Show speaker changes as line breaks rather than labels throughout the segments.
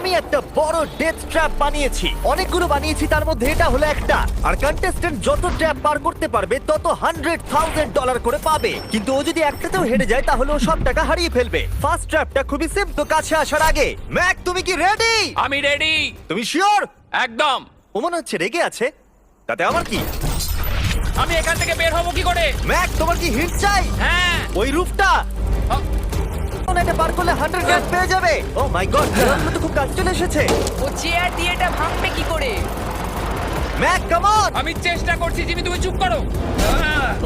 আমি একটা বড় ডেথ ট্র্যাপ বানিয়েছি। অনেকগুলো বানিয়েছি, তার মধ্যে এটা হলো একটা। আর কন্টেস্টেন্ট যত ট্র্যাপ পার করতে পারবে তত $100,000 করে পাবে। কিন্তু ও যদি একটাতেও হেরে যায় তাহলে ও সব টাকা হারিয়ে ফেলবে। ফার্স্ট ট্র্যাপটা খুবই সিম্পল, কাছে আসার আগে। ম্যাক, তুমি কি রেডি?
আমি রেডি।
তুমি শিওর?
একদম।
ও মনে হচ্ছে রেগে আছে। তাতে আমার কি?
আমি এখান থেকে বের হবো কি করে?
ম্যাক, তোমার কি হিট চাই?
হ্যাঁ।
ওই রুফটা এটা পার করলে 100 পেয়ে যাবে। ও মাই গড, তো খুব কাছে চলে এসেছে।
ও চেয়ার দিয়ে এটা ভাঙবে কি করে?
Mac, come on.
আমি চেষ্টা করছি জিমি, তুমি চুপ করো।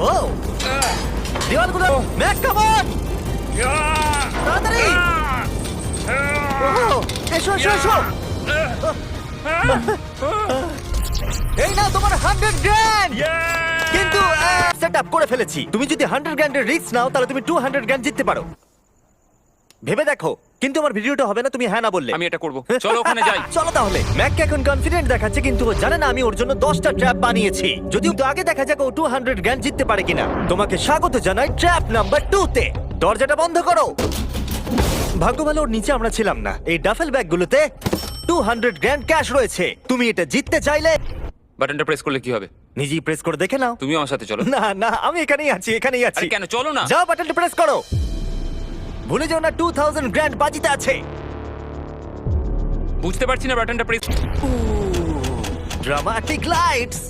ও দেওয়ালগুলো। ম্যাক, কাম অন, তাড়াতাড়ি। ও, এসো এসো এসো। এই নাও তোমার 100 কিন্তু সেট আপ করে ফেলেছি। তুমি যদি 100 রিস্ক নাও তাহলে তুমি 200 জিততে পারো। ভেবে দেখো। কিন্তু আমার ভিডিওটা হবে না তুমি হ্যাঁ না বললে।
আমি এটা করব। চলো ওখানে যাই।
চলো তাহলে। ম্যাক এখন কনফিডেন্ট দেখাচ্ছে, কিন্তু ও জানে না আমি ওর জন্য 10টা ট্র্যাপ বানিয়েছি। যদিও তো আগে দেখা যাক ও 200 জিততে পারে কিনা। তোমাকে স্বাগত জানাই ট্র্যাপ নাম্বার 2 তে। দরজাটা বন্ধ করো। ভাগ্য ভালো ওর নিচে আমরা ছিলাম না। এই ডাফেল ব্যাগগুলোতে 200 ক্যাশ রয়েছে। তুমি এটা জিততে চাইলে
বাটনটা প্রেস করলে কি হবে?
নিজেই প্রেস করে দেখে নাও।
তুমি আমার সাথে চলো।
না না, আমি এখানেই আছি, এখানেই আছি।
আরে কেন, চলো না।
যাও, বাটনটা প্রেস করো। ভুলে যাও না 2000 বাজিতে আছে।
বুঝতে পারছি না বাটনটা প্রেস।
Dramatic lights.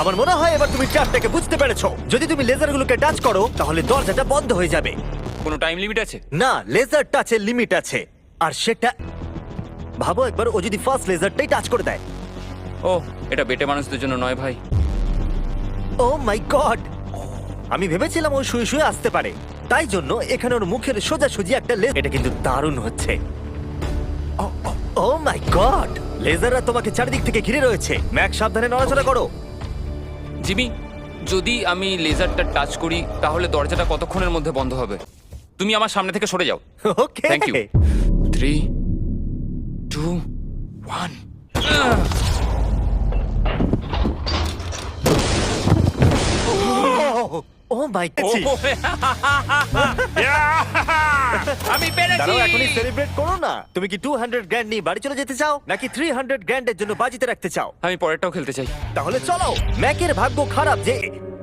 আমার মনে হয় এবার তুমি ট্র্যাপটাকে বুঝতে পেরেছো। যদি তুমি লেজারগুলোকে টাচ করো তাহলে দরজাটা বন্ধ হয়ে যাবে।
কোনো টাইম লিমিট আছে?
না, লেজার টাচের লিমিট আছে। আর সেটা ভাবো একবার, ও যদি ফার্স্ট লেজারটাই টাচ করে দেয়।
ও, এটা বেটে মানুষদের জন্য নয় ভাই।
ও মাই গড, আমি ভেবেছিলাম ও শুয়ে শুয়ে আসতে পারে, তাই জন্য এখানে ওর মুখের সোজাসুজি একটা এটা কিন্তু দারুণ হচ্ছে। ও মাই গড, লেজাররা তোমাকে চারিদিক থেকে ঘিরে রয়েছে। ম্যাক, সাবধানে নড়াচড়া করো।
জিমি, যদি আমি লেজারটা টাচ করি তাহলে দরজাটা কতক্ষণের মধ্যে বন্ধ হবে? তুমি আমার সামনে থেকে সরে যাও।
Okay,
thank you. 3 2 1।
Oh my god,
আমি পেরেছি।
দাঁড়াও, এখনই সেলিব্রেট করো না। তুমি কি 200 নিয়ে বাড়ি চলে যেতে চাও নাকি 300 এর জন্য বাজিতে রাখতে চাও?
আমি পরেরটাও খেলতে চাই।
তাহলে চলো। ম্যাকের ভাগ্য খারাপ যে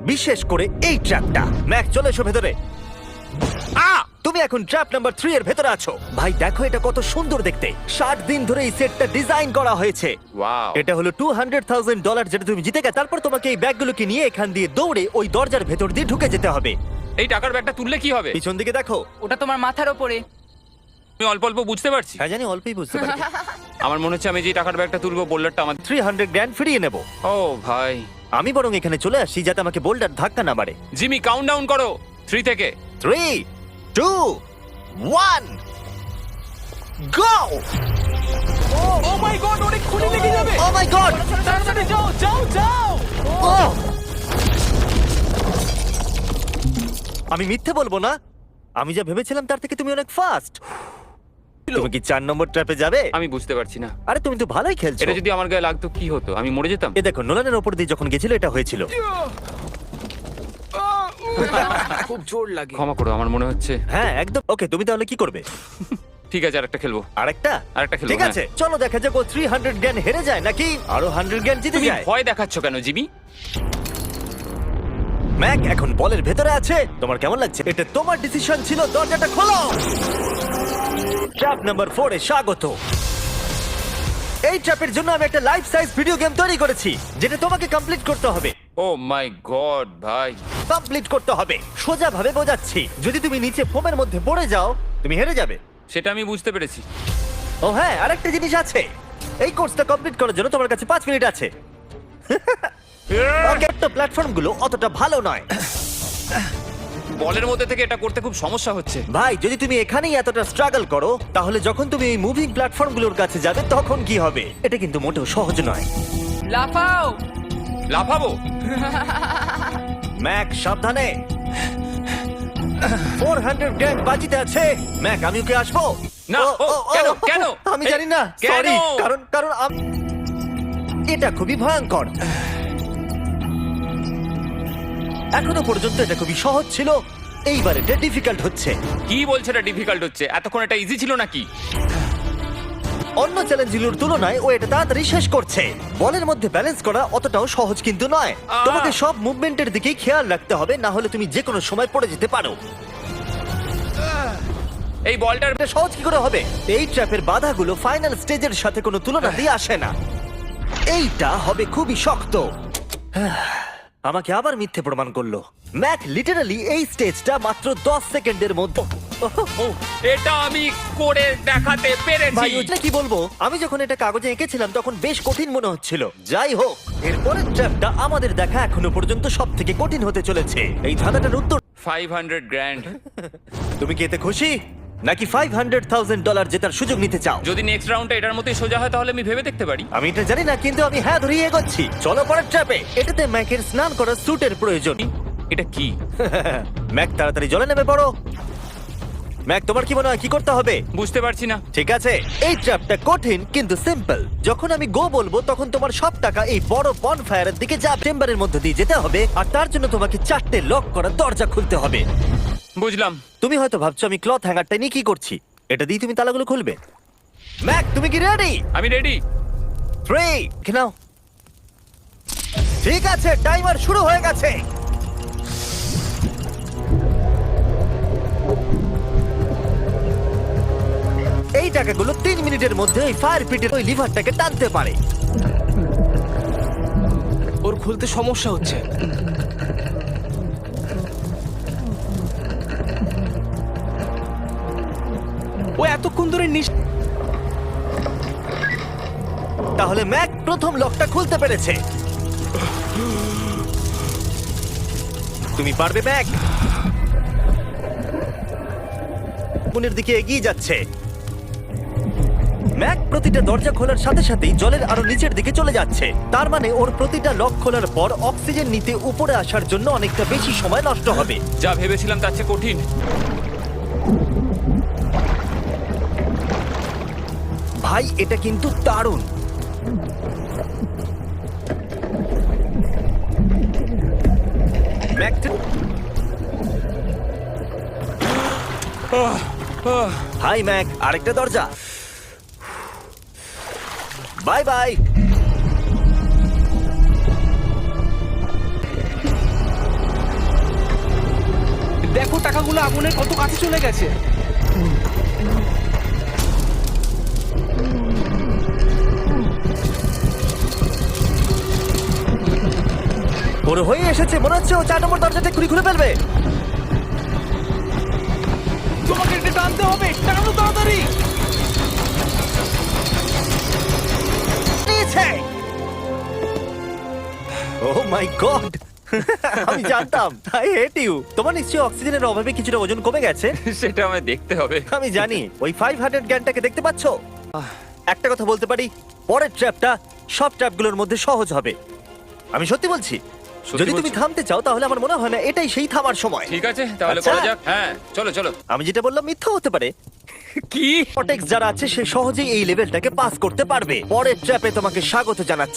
বিশেষ করে এই ট্র্যাপটা। ম্যাক, চলে এসো ভেতরে। তুমি এখন ট্র্যাপ নাম্বার 3 এর ভেতরে আছো। ভাই দেখো এটা কত সুন্দর দেখতে। 60 দিন ধরে এই সেটটা ডিজাইন করা হয়েছে।
ওয়াও।
এটা হলো $200,000 যেটা তুমি জিতে গেছো। তারপর তোমাকে এই ব্যাগগুলোকে নিয়ে এখান দিয়ে দৌড়ে ওই দরজার ভেতর দিয়ে ঢুকে যেতে হবে।
এই টাকার ব্যাগটা তুললে কি হবে?
পিছন দিকে দেখো।
ওটা তোমার মাথার ওপরে।
আমি অল্প অল্প বুঝতে পারছি।
হ্যাঁ জানি, অল্পই বুঝতে পারি।
আমার মনে হচ্ছে আমি যে টাকার ব্যাগটা তুলবো বোল্ডারটা আমার।
300 ফিরিয়ে নেব।
ও ভাই,
আমি বরং এখানে চলে আসি যাতে আমাকে বোল্ডার ধাক্কা না মারে।
জিমি কাউন্টডাউন করো 3 থেকে।
3 2 1 গো।
ও মাই গড, অনেক খুলি লেগে যাবে।
ও মাই গড,
তাড়াতাড়ি যাও যাও যাও।
আমি মিথ্যে বলবো না, আমি যা ভেবেছিলাম তার থেকে তুমি অনেক ফাস্ট। তুমি কি 4 নম্বর ট্র্যাপে যাবে?
আমি বুঝতে পারছি না।
আরে তুমি তো ভালোই খেলছো।
এটা যদি আমার গায়ে লাগতো কি হতো? আমি মরে যেতাম।
এ দেখো, নোলানের ওপর দিয়ে যখন গেছিল এটা হয়েছিল।
খুব জোর লাগে।
ক্ষমা করো, আমার মনে হচ্ছে।
হ্যাঁ একদম। ওকে, তুমি তাহলে কি করবে?
ঠিক আছে, আরেকটা খেলবো।
আরেকটা
খেলবো।
ঠিক আছে, চলো দেখা যাক ও 300 হেরে যায় নাকি আরো 100 জিতে
তুমি
যায়।
ভয় দেখাচ্ছ কেন জিমি?
ম্যাক এখন বলের ভেতরে আছে। তোমার কেমন লাগছে? এটা তোমার ডিসিশন ছিল। দরজাটা খোলো। ট্র্যাপ নাম্বার 4 এ স্বাগত। এই ট্র্যাপের জন্য আমি একটা লাইফ সাইজ ভিডিও গেম তৈরি করেছি যেটা তোমাকে কমপ্লিট করতে হবে।
ও মাই গড ভাই,
কমপ্লিট করতে হবে। সোজা ভাবে বোঝাচ্ছি, যদি তুমি নিচে ফোমের মধ্যে পড়ে যাও তুমি হেরে যাবে।
সেটা আমি বুঝতে পেরেছি।
ও হ্যাঁ, আরেকটা জিনিস আছে। এই কোর্সটা কমপ্লিট করার জন্য তোমার কাছে 5 মিনিট আছে। ওকে, তো প্ল্যাটফর্মগুলো অতটা ভালো নয়।
বলের মধ্যে থেকে এটা করতে খুব সমস্যা হচ্ছে।
ভাই, যদি তুমি এখানেই এতটা স্ট্রাগল করো তাহলে যখন তুমি এই মুভিং প্ল্যাটফর্মগুলোর কাছে যাবে তখন কি হবে? এটা কিন্তু মোটেও সহজ নয়।
লাফাও।
লাফাবো?
ম্যাক, সাবধানে। 400 বাজিতে আছে। ম্যাক, আমি ওকে আসবো?
না, কেন কেন?
আমি জানি না,
কেন?
সরি। কারণ এটা খুবই ভয়ঙ্কর। এখনো পর্যন্ত এটা খুবই সহজ ছিল, এইবার এটা ডিফিকাল্ট হচ্ছে।
কি বলছো এটা ডিফিকাল্ট হচ্ছে? এতক্ষণ এটা ইজি ছিল নাকি?
অন্য চ্যালেঞ্জগুলোর তুলনায় ও এটা তাড়াতাড়ি শেষ করছে। বলের মধ্যে ব্যালেন্স করা অতটাও সহজ কিন্তু নয়। তোমাকে সব মুভমেন্টের দিকেই খেয়াল রাখতে হবে, না হলে তুমি যে কোনো সময় পড়ে যেতে পারো।
এই বলটার
এটা সহজ কি করে হবে? এই ট্র্যাপের বাধাগুলো ফাইনাল স্টেজের সাথে কোনো তুলনাতেই আসে না। এইটা হবে খুবই শক্ত। আমাকে আবার মিথ্যে প্রমাণ করলো। ম্যাক লিটারালি এই স্টেজটা মাত্র 10 সেকেন্ডের মধ্যে।
এটা আমি করে দেখাতে পেরেছি।
ভাই ওটা কি বলবো, আমি যখন এটা কাগজে এঁকেছিলাম তখন বেশ কঠিন মনে হচ্ছিল। যাই হোক, এরপরের ট্র্যাপটা আমাদের দেখা এখনো পর্যন্ত সব থেকে কঠিন হতে চলেছে। এই ধাঁধাটার উত্তর
500 গ্র্যান্ড।
তুমি কি এতে খুশি, নাকি $500,000 জেতার সুযোগ নিতে চাও?
যদি নেক্সট রাউন্ডটা এটার মতোই সোজা হয় তাহলে আমি ভেবে দেখতে পারি।
আমি এটা জানি না, কিন্তু আমি হ্যাঁ ধরিয়ে এগোচ্ছি। চলো পরের ট্র্যাপে। এটাতে ম্যাকের স্নান করার স্যুটের প্রয়োজন।
এটা কি?
ম্যাক তাড়াতাড়ি জলে নেমে পড়ো। ম্যাক, তোমার কি মনে হয় কি করতে হবে?
বুঝতে পারছি না।
ঠিক আছে, এই ট্র্যাপটা কঠিন কিন্তু সিম্পল। যখন আমি গো বলবো তখন তোমার সব টাকা এই বড় বনফায়ারের দিকে যাবে। চেম্বারের মধ্যে দিয়ে যেতে হবে, আর তার জন্য তোমাকে 4টে লক করা দরজা খুলতে হবে।
বুঝলাম।
তুমি হয়তো ভাবছো আমি ক্লথ হ্যাঙ্গারটা নিয়ে কি করছি। এটা দিয়ে তুমি তালাগুলো খুলবে। ম্যাক, তুমি কি রেডি?
আমি রেডি।
3 নাও। ঠিক আছে, টাইমার শুরু হয়ে গেছে। এই টাকাগুলো 3 মিনিটের মধ্যে ওই ফায়ার পিটের ওই লিভারটাকে টানতে পারে।
ওর খুলতে সমস্যা হচ্ছে। ও এতক্ষণ ধরে
তাহলে ম্যাক প্রথম লকটা খুলতে পেরেছে। তুমি পারবে ম্যাক। পুনের দিকে এগিয়ে যাচ্ছে। ম্যাক প্রতিটা দরজা খোলার সাথে সাথেই জলের আরো নিচের দিকে চলে যাচ্ছে। তার মানে ওর প্রতিটা লক খোলার পর অক্সিজেন নিতে উপরে আসার জন্য অনেকটা বেশি সময় নষ্ট হবে।
যা ভেবেছিলাম তার চেয়ে কঠিন।
ভাই, এটা কিন্তু দারুণ। ম্যাক, হাই ম্যাক, আরেকটা দরজা। Bye bye.
দেখো টাকাগুলো আগুনের কত কাছে চলে গেছে।
ওর হয়ে এসেছে, মনে হচ্ছে ও 4 নম্বর দরজাটা খুলে ফেলবে।
তোমাকে এটা টানতে হবে, টানো তাড়াতাড়ি।
নিয়েছে। ওহ মাই গড, আমি জানতাম। I hate you. তোমার নিশ্চয়ই অক্সিজেনের অভাবে কিছুটা ওজন কমে গেছে।
সেটা আমায় দেখতে হবে।
আমি জানি। ওই 500 গ্যানটাকে দেখতে পাচ্ছো? একটা কথা বলতে পারি, পরের ট্র্যাপটা সব ট্র্যাপগুলোর মধ্যে সহজ হবে। আমি সত্যি বলছি।
সত্যি
যদি তুমি
বলছো?
থামতে চাও তাহলে আমার মনে হয় না এটাই সেই থামার সময়।
ঠিক আছে, তাহলে
আচ্ছা।
করা যাক। হ্যাঁ, চলো চলো।
আমি যেটা বললাম মিথ্যা হতে পারে।
কি?
কটেক্স যারা আছে সে সহজেই এই লেভেলটাকে পাস করতে পারবে। পরের ট্র্যাপে তোমাকে স্বাগত জানাচ্ছি।